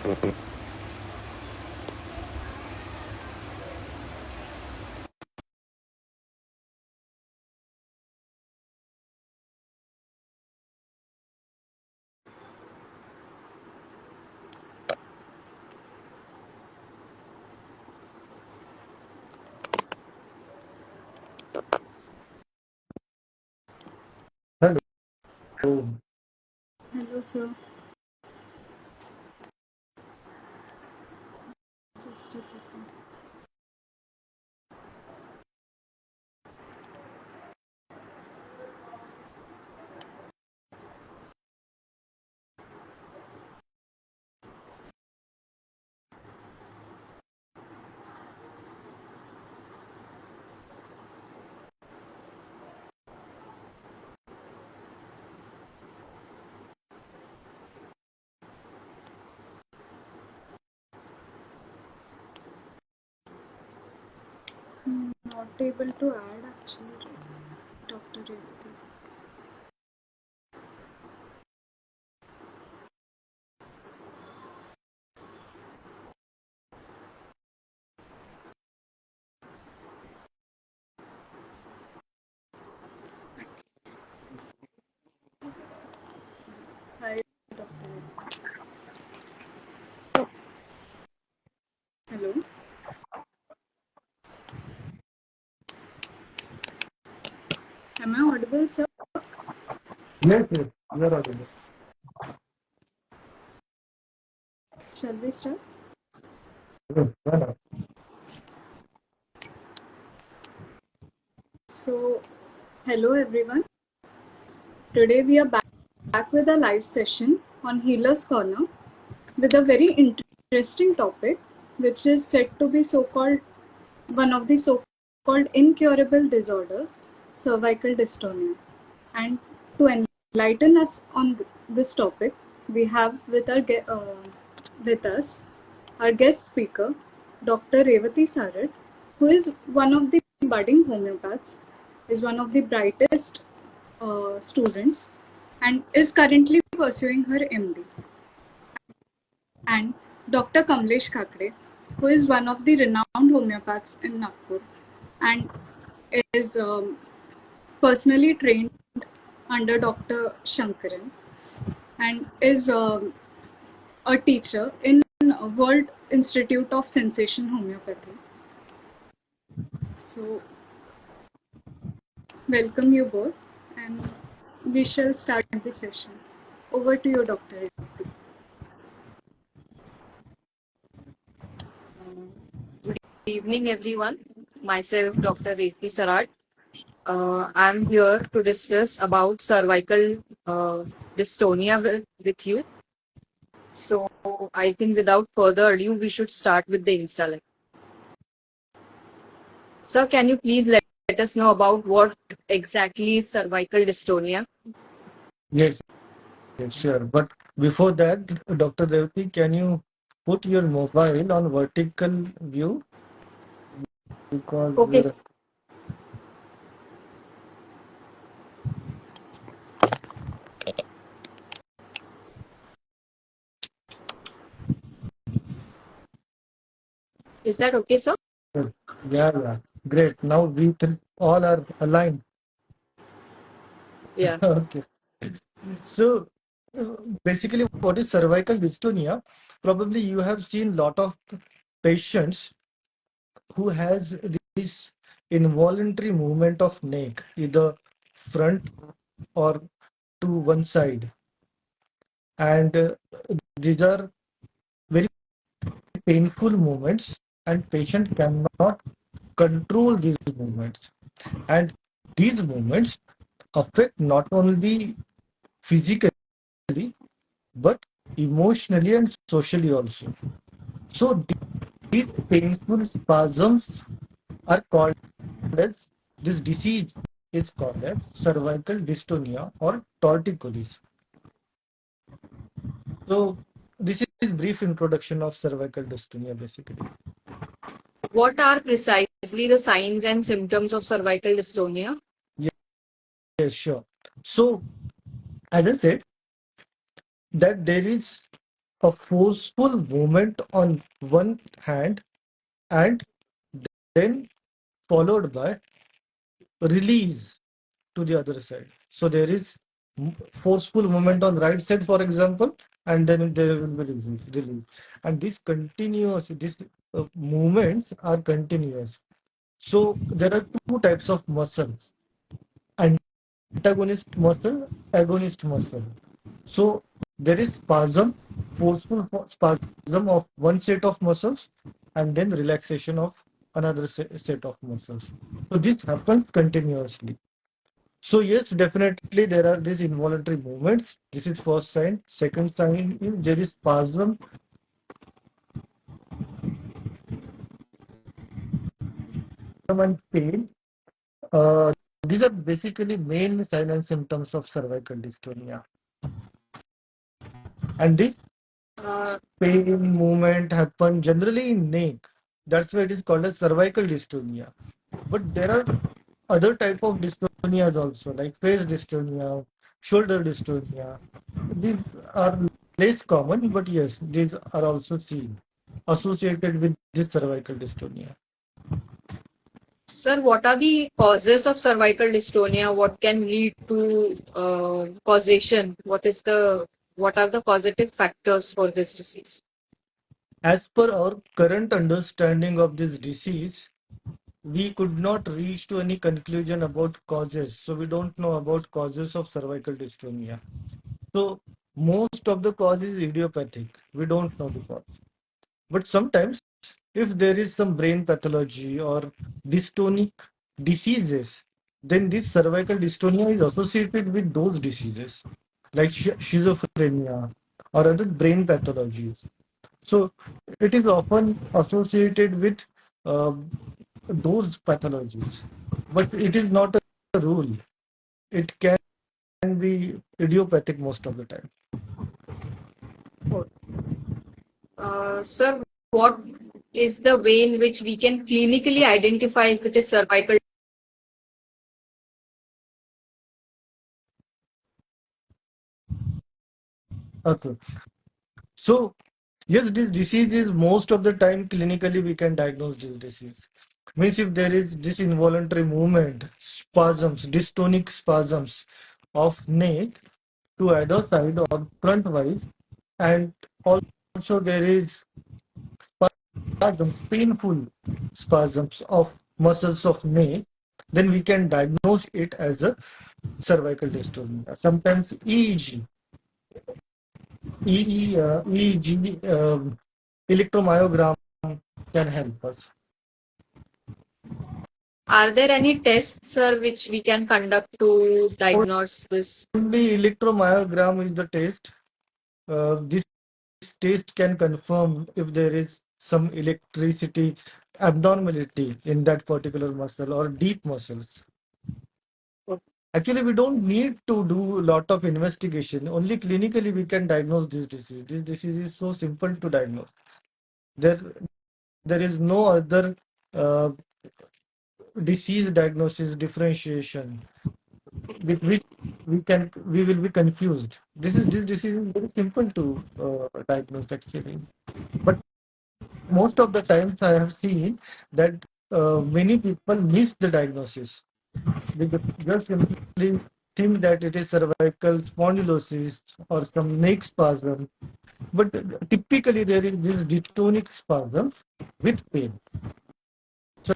Hello. Hello, sir. Just a second. Not able to add actually, Dr. Revati. Hi, Dr. Revati. Hello. Am I audible, sir? Yes, yes, you are audible. Shall we start? Yes, why not? So, hello everyone. Today we are back with a live session on Healer's Corner with a very interesting topic, which is said to be one of the so-called incurable disorders, cervical dystonia. And to enlighten us on this topic, we have with us our guest speaker, Dr. Revati Sarad, who is one of the budding homeopaths, is one of the brightest students, and is currently pursuing her MD. And Dr. Kamlesh Kakde, who is one of the renowned homeopaths in Nagpur and is personally trained under Dr. Shankaran and is a teacher in World Institute of Sensation Homeopathy. So, welcome you both, and we shall start the session. Over to you, Dr. Revati. Good evening, everyone. Myself, Dr. Revati Sarad. I'm here to discuss about cervical dystonia with you. So, I think without further ado, we should start with the Insta Live. Sir, can you please let us know about what exactly is cervical dystonia? Yes, yes, sure. But before that, Dr. Devti, can you put your mobile on vertical view? Because Okay, is that okay, sir? yeah, great. Now we all are aligned. Yeah. Okay. So uh, basically, what is cervical dystonia? Probably you have seen lot of patients who has this involuntary movement of neck, either front or to one side, and these are very painful movements, and patient cannot control these movements, and these movements affect not only physically but emotionally and socially also. So these painful spasms are called as, this disease is called as cervical dystonia or torticollis. So this is brief introduction of cervical dystonia basically. What are precisely the signs and symptoms of cervical dystonia? Yes, sure. So as I said, that there is a forceful movement on one hand and then followed by release to the other side. So there is forceful movement on right side, for example, and then there will be release. And these movements are continuous. So there are two types of muscles: antagonist muscle, agonist muscle. So there is spasm, forceful spasm of one set of muscles, and then relaxation of another set of muscles. So this happens continuously. So yes, definitely there are these involuntary movements. This is first sign. Second sign is there is spasm and pain. Uh, these are basically main sign and symptoms of cervical dystonia. And this Uh, pain movement happen generally in neck. That's why it is called as cervical dystonia. But there are other type of dystonias also, like face dystonia, shoulder dystonia. These are less common, but yes, these are also seen associated with this cervical dystonia. Sir, what are the causes of cervical dystonia? What can lead to causation? What are the causative factors for this disease? As per our current understanding of this disease, we could not reach to any conclusion about causes. So we don't know about causes of cervical dystonia. So most of the cause is idiopathic. We don't know the cause. But sometimes if there is some brain pathology or dystonic diseases, then this cervical dystonia is associated with those diseases like schizophrenia or other brain pathologies. So it is often associated with uh, those pathologies, but it is not a rule. It can be idiopathic most of the time. Sir, what is the way in which we can clinically identify if it is cervical? Okay. So yes, this disease is most of the time clinically we can diagnose this disease. Means if there is this involuntary movement, spasms, dystonic spasms of neck to either side or frontwise, and also there is spasms, painful spasms of muscles of neck, then we can diagnose it as a cervical dystonia. Sometimes EEG, electromyogram can help us. Are there any tests, sir, which we can conduct to diagnose this? Only electromyogram is the test. This test can confirm if there is some electricity abnormality in that particular muscle or deep muscles. Actually, we don't need to do a lot of investigation. Only clinically we can diagnose this disease. This disease is so simple to diagnose. There, there is no other uh, disease diagnosis differentiation with which we will be confused. This disease is very simple to diagnose actually. But most of the times I have seen that many people miss the diagnosis. They just simply think that it is cervical spondylosis or some neck spasm. But typically there is this dystonic spasm with pain. So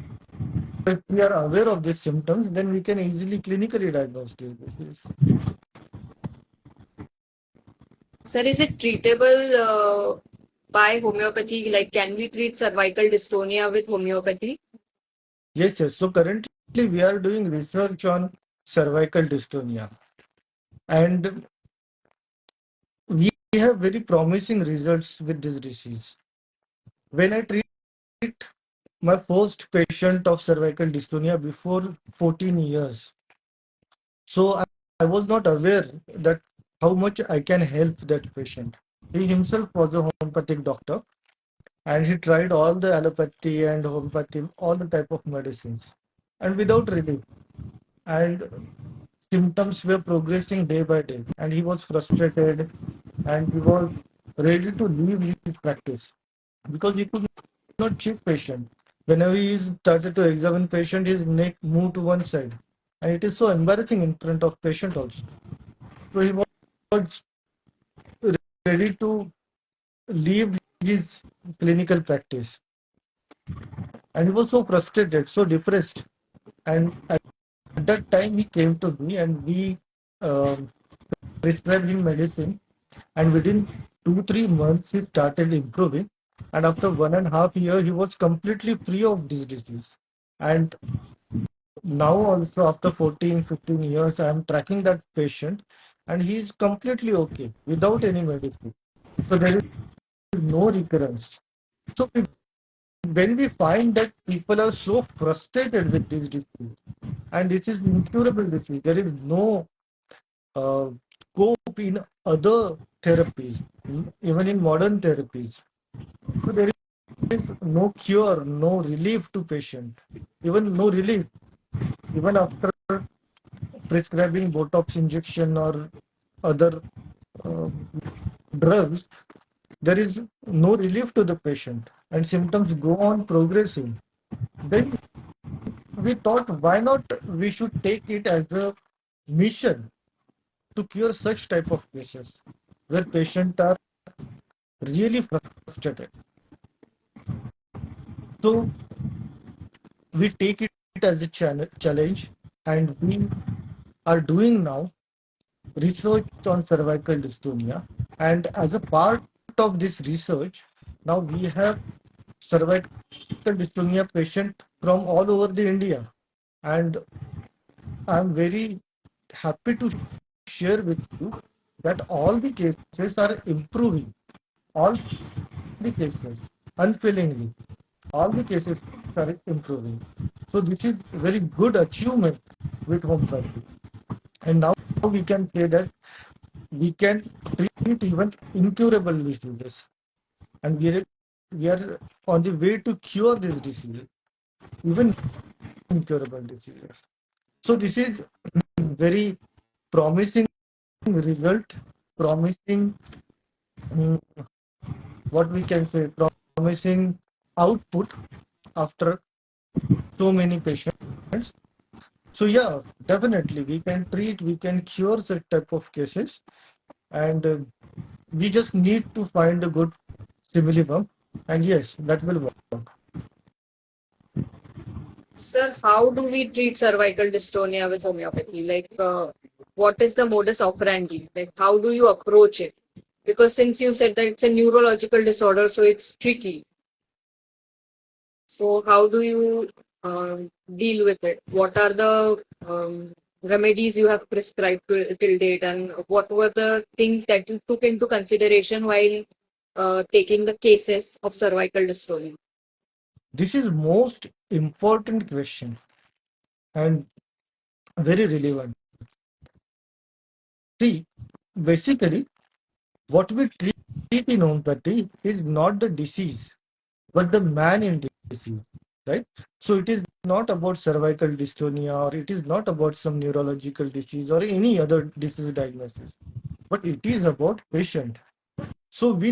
if we are aware of these symptoms, then we can easily clinically diagnose this disease. Sir, is it treatable by homeopathy? Like, can we treat cervical dystonia with homeopathy? Yes, yes. So currently we are doing research on cervical dystonia, and we have very promising results with this disease. When I treat my first patient of cervical dystonia before 14 years, so I was not aware that how much I can help that patient. He himself was a homeopathic doctor, and he tried all the allopathy and homeopathy, all the type of medicines, and without relief. And symptoms were progressing day by day, and he was frustrated, and he was ready to leave his practice because he could not check patient. Whenever he started to examine patient, his neck moved to one side, and it is so embarrassing in front of patient also. So he was ready to leave his clinical practice, and he was so frustrated, so depressed. And at that time, he came to me, and we um, prescribed him medicine. And within 2 3 months, he started improving. And after 1.5 years, he was completely free of this disease. And now also after 14 15 years, I am tracking that patient, and he is completely okay without any medicine. So there is no recurrence. So when we find that people are so frustrated with this disease, and this is incurable disease, there is no uh, scope in other therapies, even in modern therapies. So there is no cure, no relief to patient, even no relief, even after prescribing Botox injection or other uh, drugs, there is no relief to the patient, and symptoms go on progressing. Then we thought, why not we should take it as a mission to cure such type of cases where patients are really frustrated. So we take it as a challenge, and we are doing now research on cervical dystonia. And as a part of this research, now we have cervical dystonia patient from all over the India. And I'm very happy to share with you that all the cases are improving. All the cases, unfailingly, all the cases are improving. So this is very good achievement with homeopathy. And now we can say that we can treat even incurable diseases, and we are on the way to cure this disease, even incurable diseases. So this is very promising result, promising, mm, what we can say, promising output after so many patients. So yeah, definitely we can treat, we can cure such type of cases, and we just need to find a good similibum, and yes, that will work. Sir, how do we treat cervical dystonia with homeopathy? Like, what is the modus operandi? Like, how do you approach it? Because since you said that it's a neurological disorder, so it's tricky. So, how do you deal with it? What are the remedies you have prescribed till date, and what were the things that you took into consideration while taking the cases of cervical dystonia? This is most important question and very relevant. See, basically, what we treat in homeopathy is not the disease, but the man in disease, right? So it is not about cervical dystonia, or it is not about some neurological disease or any other disease diagnosis, but it is about patient. So we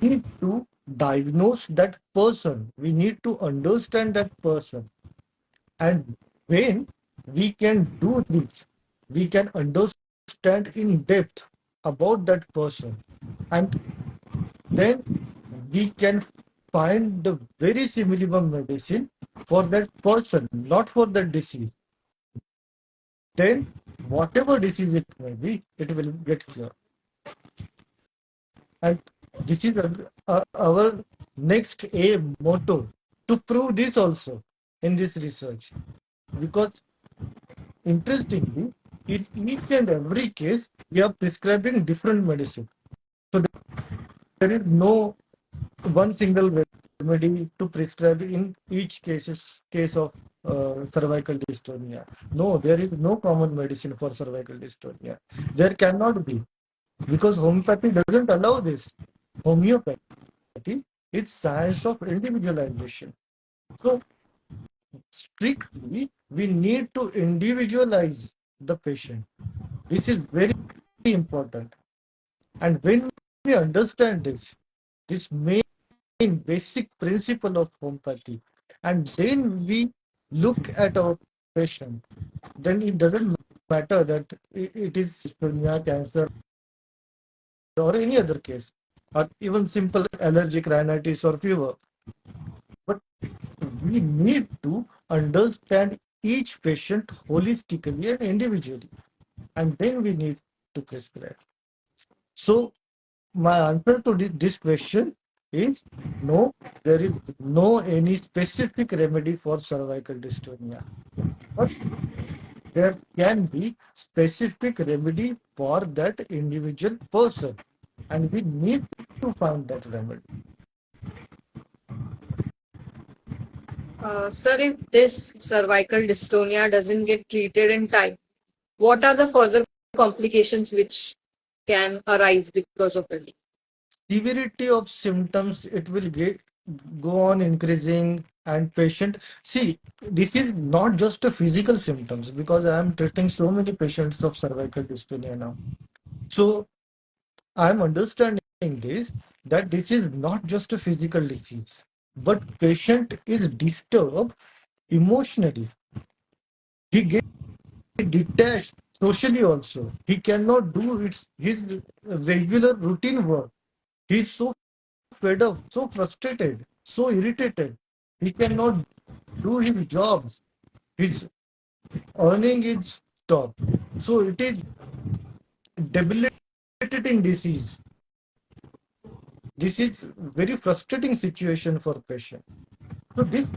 need to diagnose that person. We need to understand that person. And when we can do this, we can understand in depth about that person. And then we can find the very similar medicine for that person, not for that disease. Then whatever disease it may be, it will get cured. And this is our next aim, motto, to prove this also in this research. Because interestingly, in each and every case, we are prescribing different medicine. So there is no one single remedy to prescribe in each case of cervical dystonia. No, there is no common medicine for cervical dystonia. There cannot be, because homeopathy doesn't allow this. Homeopathy is science of individualization. So strictly, we need to individualize the patient. This is very important. And when we understand this main basic principle of homeopathy, and then we look at our patient, then it doesn't matter that it is schizophrenia, cancer, or any other case, or even simple allergic rhinitis or fever. But we need to understand each patient holistically and individually, and then we need to prescribe. So my answer to this question is no, there is no any specific remedy for cervical dystonia. But there can be specific remedy for that individual person, and we need to find that remedy. Sir, if this cervical dystonia doesn't get treated in time, what are the further complications which can arise because of it? Severity of symptoms, it will go on increasing, and patient, see, this is not just a physical symptoms, because I am treating so many patients of cervical dystonia now. So I'm understanding this, that this is not just a physical disease, but patient is disturbed emotionally. He gets detached socially also. He cannot do his regular routine work. He's so fed up, so frustrated, so irritated. He cannot do his jobs. His earning is stopped. So it is debilitating disease. This is very frustrating situation for patient. So this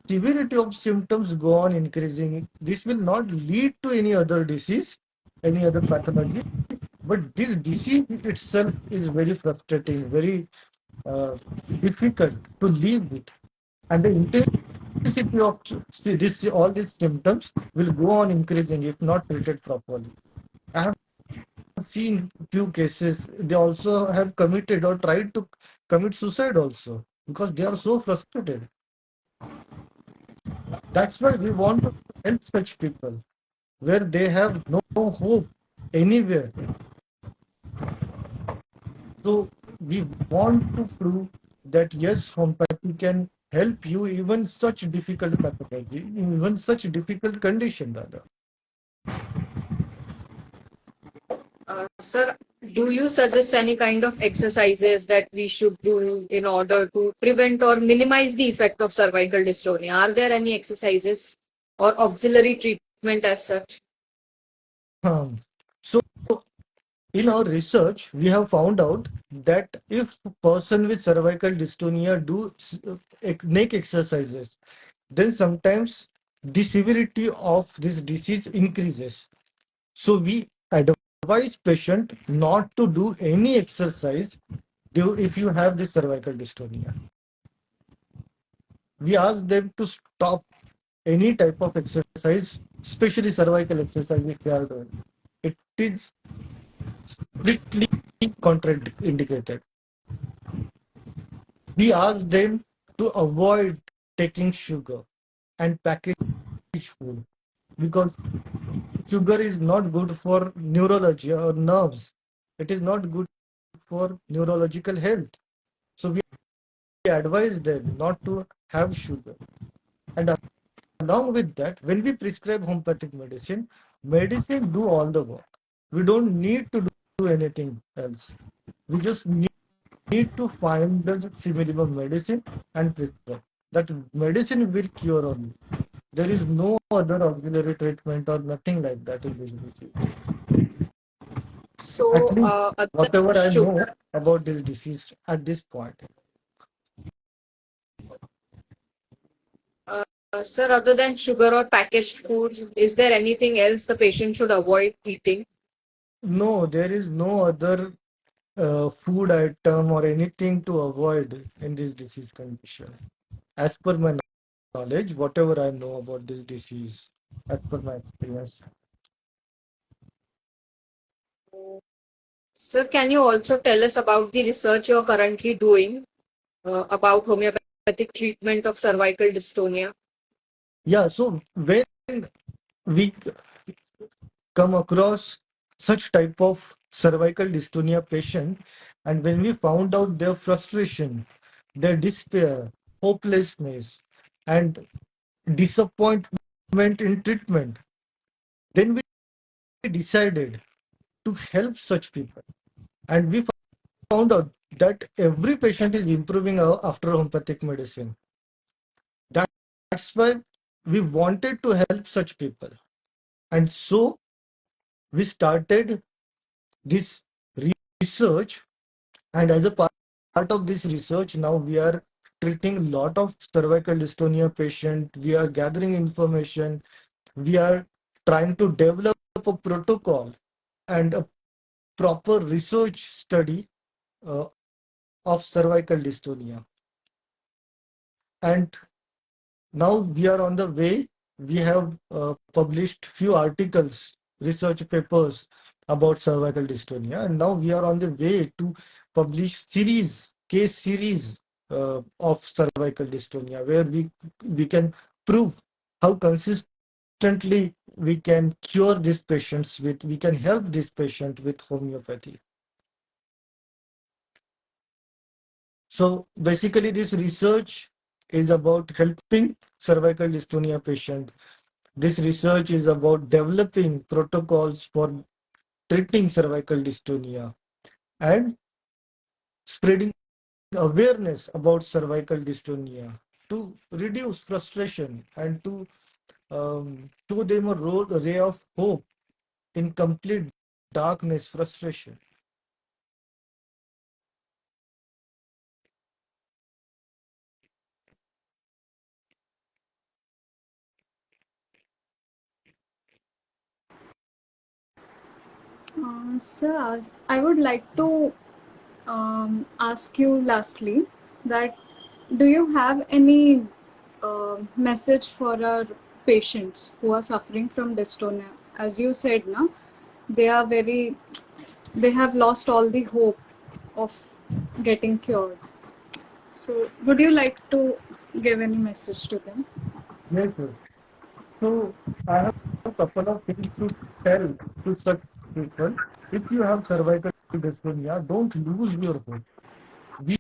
severity of symptoms go on increasing. This will not lead to any other disease, any other pathology, but this disease itself is very frustrating, very difficult to live with, and the intensity of this all these symptoms will go on increasing if not treated properly. I have seen few cases, they also have committed or tried to commit suicide also, because they are so frustrated. That's why we want to help such people where they have no hope anywhere. So we want to prove that yes, homeopathy can help you even such difficult pathology, even such difficult condition rather. Sir, do you suggest any kind of exercises that we should do in order to prevent or minimize the effect of cervical dystonia? Are there any exercises or auxiliary treatment as such? So in our research, we have found out that if a person with cervical dystonia do neck exercises, then sometimes the severity of this disease increases. So we advise patient not to do any exercise if you have this cervical dystonia. We ask them to stop any type of exercise, especially cervical exercise if they are doing. It is strictly contraindicated. We ask them to avoid taking sugar and packaged food, because sugar is not good for neurology or nerves. It is not good for neurological health. So we advise them not to have sugar. And along with that, when we prescribe homeopathic medicine, medicine do all the work. We don't need to do anything else. We just need to find the similar medicine and prescribe. That medicine will cure only. There is no other auxiliary treatment or nothing like that in this disease. At So, least other than whatever I know sugar, about this disease at this point. sir, other than sugar or packaged foods, is there anything else the patient should avoid eating? No, there is no other food item or anything to avoid in this disease condition. As per my knowledge, whatever I know about this disease, as per my experience. Sir, can you also tell us about the research you're currently doing about homeopathic treatment of cervical dystonia? Yeah, so when we come across such type of cervical dystonia patient, And when we found out their frustration, their despair, hopelessness, and disappointment in treatment, then we decided to help such people. And we found out that every patient is improving after homeopathic medicine. That's why we wanted to help such people. And so we started this research. And as a part of this research, now we are treating a lot of cervical dystonia patients. We are gathering information. We are trying to develop a protocol and a proper research study uh, of cervical dystonia. And now we are on the way. We have published few articles, research papers about cervical dystonia, and now we are on the way to publish case series of cervical dystonia, where we can prove how consistently we can cure these patients with, we can help this patient with homeopathy. So basically, this research is about helping cervical dystonia patient. This research is about developing protocols for treating cervical dystonia and spreading awareness about cervical dystonia to reduce frustration and to show them a ray of hope in complete darkness, frustration. Sir, I would like to ask you lastly that do you have any message for our patients who are suffering from dystonia? As you said, na, they are very, they have lost all the hope of getting cured. So, would you like to give any message to them? Yes, sir. So I have a couple of things to tell to such people. If you have cervical dystonia, don't lose your hope. We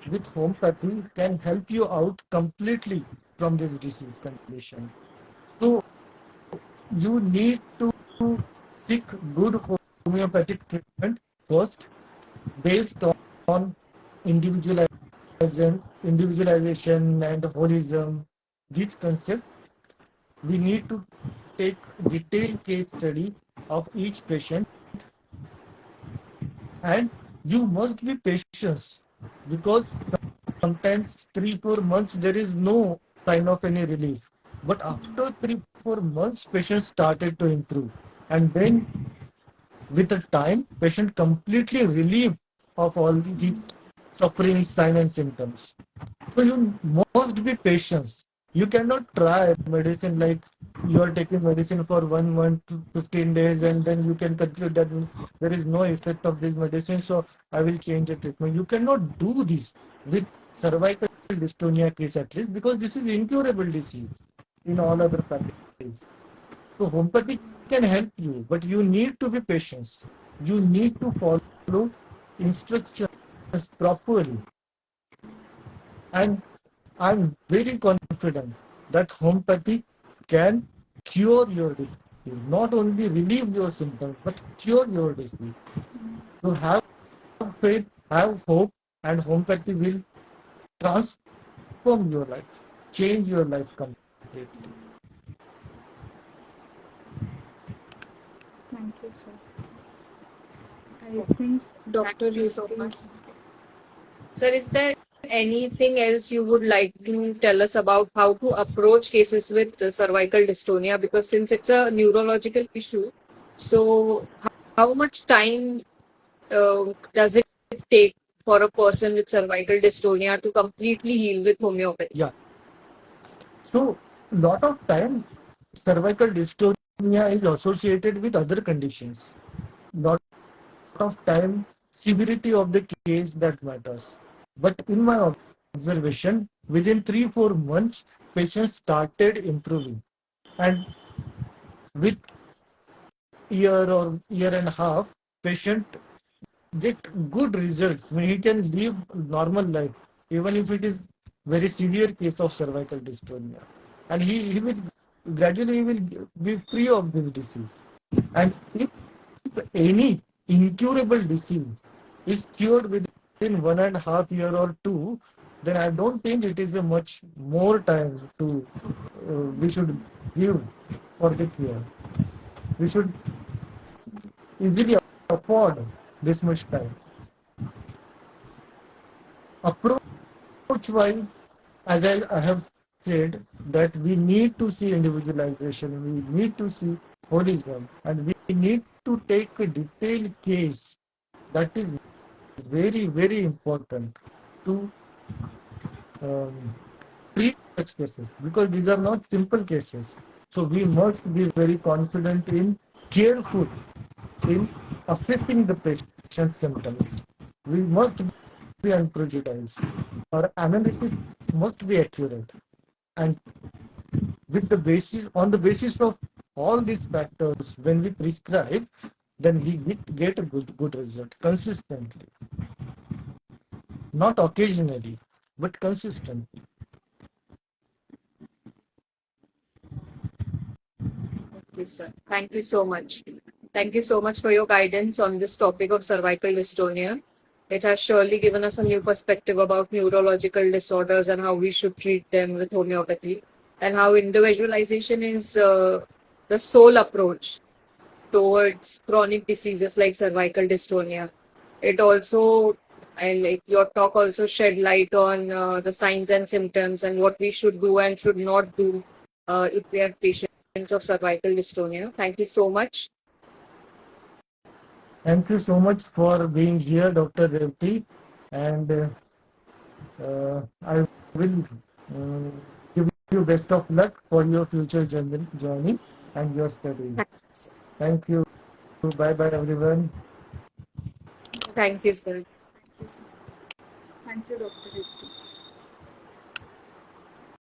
with homeopathy can help you out completely from this disease condition. So you need to seek good homeopathic treatment first, based on individualization and holism. This concept, we need to take detailed case study of each patient, and you must be patient, because sometimes 3 4 months there is no sign of any relief, but after 3 4 months patient started to improve, and then with the time patient completely relieved of all these suffering signs and symptoms. So you must be patient. You cannot try medicine like you are taking medicine for 1 month to 15 days, and then you can conclude that there is no effect of this medicine, so I will change the treatment. You cannot do this with cervical dystonia case, at least, because this is incurable disease in all other practices. So homeopathy can help you, but you need to be patient. You need to follow instructions properly. And I'm very confident that homeopathy can cure your disease, not only relieve your symptoms, but cure your disease. So have faith, have hope, and homeopathy will transform your life, change your life completely. Thank you, sir. I think Thank Dr. you so Revati much. is. Sir, is there anything else you would like to tell us about how to approach cases with cervical dystonia? Because since it's a neurological issue, so how much time does it take for a person with cervical dystonia to completely heal with homeopathy? Yeah. So lot of time cervical dystonia is associated with other conditions. Lot of time severity of the case that matters. But in my observation, within 3 4 months, patients started improving, and with year or year and a half, patient get good results. I mean, he can live normal life, even if it is very severe case of cervical dystonia. And he will gradually he will be free of this disease. And if any incurable disease is cured within 1.5 year or two, then I don't think it is a much more time to we should give for the cure. We should easily afford this much time. Approach wise, as I have said, that we need to see individualization, we need to see holism, and we need to take a detailed case. That is very, very important to um, treat such cases, because these are not simple cases. So we must be very confident in, careful in assessing the patient's symptoms. We must be unprejudiced. Our analysis must be accurate, and with the basis on the basis of all these factors, when we prescribe, then we get a good result consistently, not occasionally, but consistently. Okay, sir. Thank you so much. Thank you so much for your guidance on this topic of cervical dystonia. It has surely given us a new perspective about neurological disorders and how we should treat them with homeopathy, and how individualization is the sole approach towards chronic diseases like cervical dystonia. It also, I like your talk also shed light on the signs and symptoms and what we should do and should not do if we have patients of cervical dystonia. Thank you so much. Thank you so much for being here, Dr. Revati, and I will uh, give you best of luck for your future journey and your studies. Thank you. Bye bye, everyone. Thank you, sir. Thank you, sir. Thank you, Dr. Revati.